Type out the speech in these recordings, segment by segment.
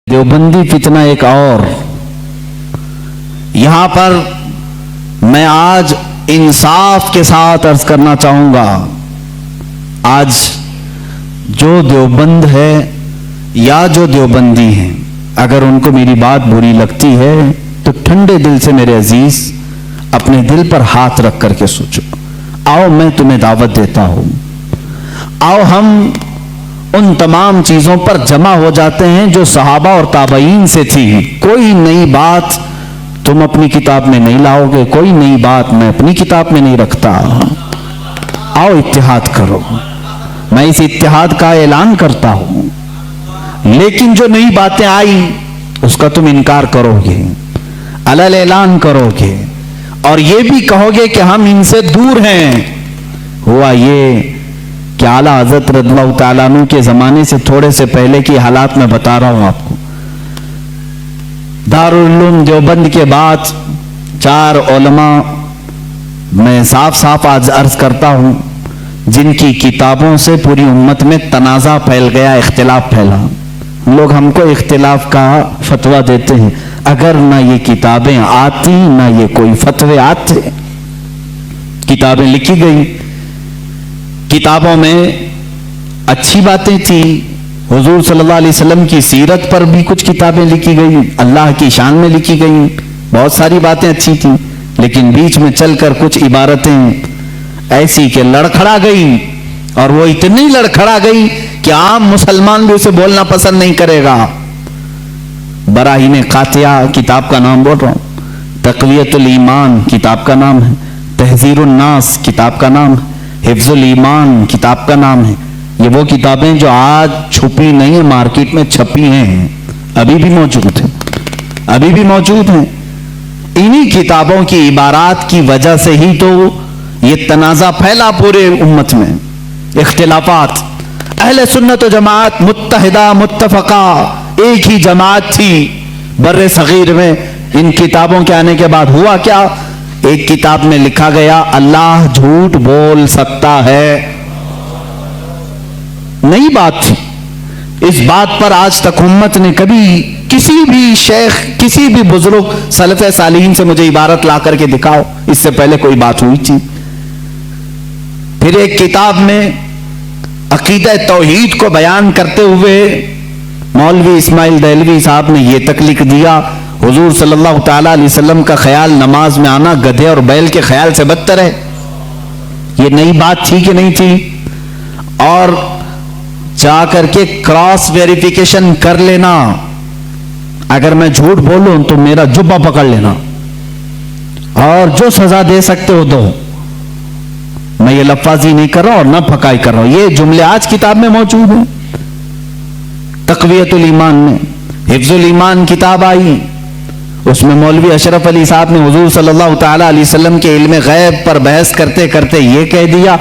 دیوبندی فتنہ ایک اور. یہاں پر میں آج انصاف کے ساتھ عرض کرنا چاہوں گا. آج جو دیوبند ہے یا جو دیوبندی ہیں، اگر ان کو میری بات بری لگتی ہے تو ٹھنڈے دل سے میرے عزیز اپنے دل پر ہاتھ رکھ کر کے سوچو. آؤ میں تمہیں دعوت دیتا ہوں، آؤ ہم ان تمام چیزوں پر جمع ہو جاتے ہیں جو صحابہ اور تابعین سے تھی. کوئی نئی بات تم اپنی کتاب میں نہیں لاؤ گے، کوئی نئی بات میں اپنی کتاب میں نہیں رکھتا. آؤ اتحاد کرو، میں اس اتحاد کا اعلان کرتا ہوں. لیکن جو نئی باتیں آئی اس کا تم انکار کرو گے، علل اعلان کرو گے اور یہ بھی کہو گے کہ ہم ان سے دور ہیں. ہوا یہ کہ اعلیٰ حضرت رضی اللہ تعالیٰ عنہ کے زمانے سے تھوڑے سے پہلے کی حالات میں بتا رہا ہوں آپ کو. دارالعلوم دیوبند کے بعد 4 علماء میں صاف صاف آج عرض کرتا ہوں جن کی کتابوں سے پوری امت میں تنازع پھیل گیا، اختلاف پھیلا. لوگ ہم کو اختلاف کا فتویٰ دیتے ہیں، اگر نہ یہ کتابیں آتی نہ یہ کوئی فتوے آتے. کتابیں لکھی گئی، کتابوں میں اچھی باتیں تھی. حضور صلی اللہ علیہ وسلم کی سیرت پر بھی کچھ کتابیں لکھی گئی، اللہ کی شان میں لکھی گئی، بہت ساری باتیں اچھی تھیں. لیکن بیچ میں چل کر کچھ عبارتیں ایسی کہ لڑکھڑا گئی، اور وہ اتنی لڑکھڑا گئی کہ عام مسلمان بھی اسے بولنا پسند نہیں کرے گا. براہین قاطعہ کتاب کا نام بول رہا ہوں، تقویت الایمان کتاب کا نام ہے، تحذیر الناس کتاب کا نام ہے، حفظ الایمان کتاب کا نام ہے. یہ وہ کتابیں جو آج چھپی نہیں ہیں، مارکیٹ میں چھپی ہیں، ابھی بھی موجود ہیں، ابھی بھی موجود ہیں. انہی کتابوں کی عبارات کی وجہ سے ہی تو یہ تنازع پھیلا پورے امت میں، اختلافات. اہل سنت و جماعت متحدہ متفقہ ایک ہی جماعت تھی بر صغیر میں. ان کتابوں کے آنے کے بعد ہوا کیا؟ ایک کتاب میں لکھا گیا اللہ جھوٹ بول سکتا ہے. نئی بات تھی. اس بات پر آج تک امت نے کبھی کسی بھی شیخ کسی بھی بزرگ سلف صالحین سے مجھے عبارت لا کر کے دکھاؤ اس سے پہلے کوئی بات ہوئی تھی. پھر ایک کتاب میں عقیدہ توحید کو بیان کرتے ہوئے مولوی اسماعیل دہلوی صاحب نے یہ تک لکھ دیا حضور صلی اللہ تعالی علیہ وسلم کا خیال نماز میں آنا گدھے اور بیل کے خیال سے بدتر ہے. یہ نئی بات تھی کہ نہیں تھی؟ اور جا کر کے کراس ویریفیکیشن کر لینا، اگر میں جھوٹ بولوں تو میرا جبہ پکڑ لینا اور جو سزا دے سکتے ہو دو. میں یہ لفاظی نہیں کر رہا اور نہ پھکائی کر رہا ہوں، یہ جملے آج کتاب میں موجود ہیں. تقویت الایمان میں حفظ الایمان کتاب آئی، اس میں مولوی اشرف علی صاحب نے حضور صلی اللہ تعالی علیہ وسلم کے علم غیب پر بحث کرتے کرتے یہ کہہ دیا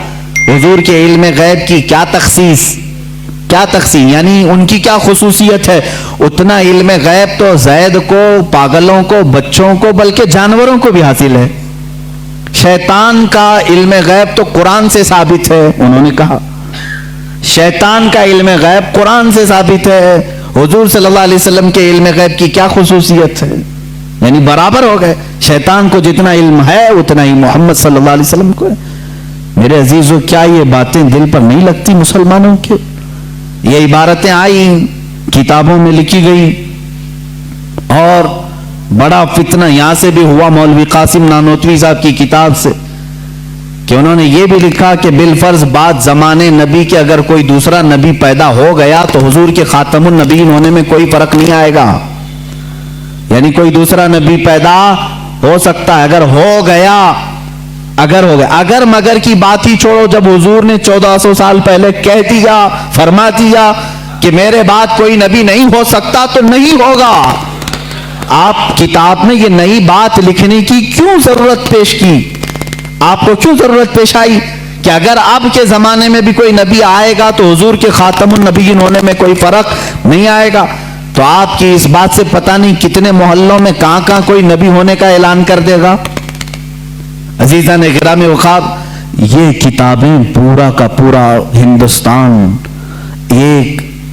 حضور کے علم غیب کی کیا تخصیص، کیا تقسیم، یعنی ان کی کیا خصوصیت ہے. اتنا علم غیب تو زید کو، پاگلوں کو، بچوں کو، بلکہ جانوروں کو بھی حاصل ہے. شیطان کا علم غیب تو قرآن سے ثابت ہے، انہوں نے کہا شیطان کا علم غیب قرآن سے ثابت ہے. حضور صلی اللہ علیہ وسلم کے علم غیب کی کیا خصوصیت ہے؟ یعنی برابر ہو گئے. شیطان کو جتنا علم ہے اتنا ہی محمد صلی اللہ علیہ وسلم کو ہے. میرے عزیزو، کیا یہ باتیں دل پر نہیں لگتی مسلمانوں کے؟ یہ عبارتیں آئیں، کتابوں میں لکھی گئی، اور بڑا فتنہ یہاں سے بھی ہوا مولوی قاسم نانوتوی صاحب کی کتاب سے کہ انہوں نے یہ بھی لکھا کہ بالفرض بعد زمانے نبی کے اگر کوئی دوسرا نبی پیدا ہو گیا تو حضور کے خاتم النبیین ہونے میں کوئی فرق نہیں آئے گا. یعنی کوئی دوسرا نبی پیدا ہو سکتا ہے، اگر ہو گیا اگر مگر کی بات ہی چھوڑو. جب حضور نے 1400 سال پہلے کہہ دیا، فرما دیا کہ میرے بعد کوئی نبی نہیں ہو سکتا تو نہیں ہوگا. آپ کتاب میں یہ نئی بات لکھنے کی کیوں ضرورت پیش کی؟ آپ کو کیوں ضرورت پیش آئی کہ اگر اب کے زمانے میں بھی کوئی نبی آئے گا تو حضور کے خاتم النبیین ہونے میں کوئی فرق نہیں آئے گا؟ تو آپ کی اس بات سے پتہ نہیں کتنے محلوں میں کہاں کوئی نبی ہونے کا اعلان کر دے گا. عزیزان گرامی وقار، یہ کتابیں پورا کا پورا ہندوستان ایک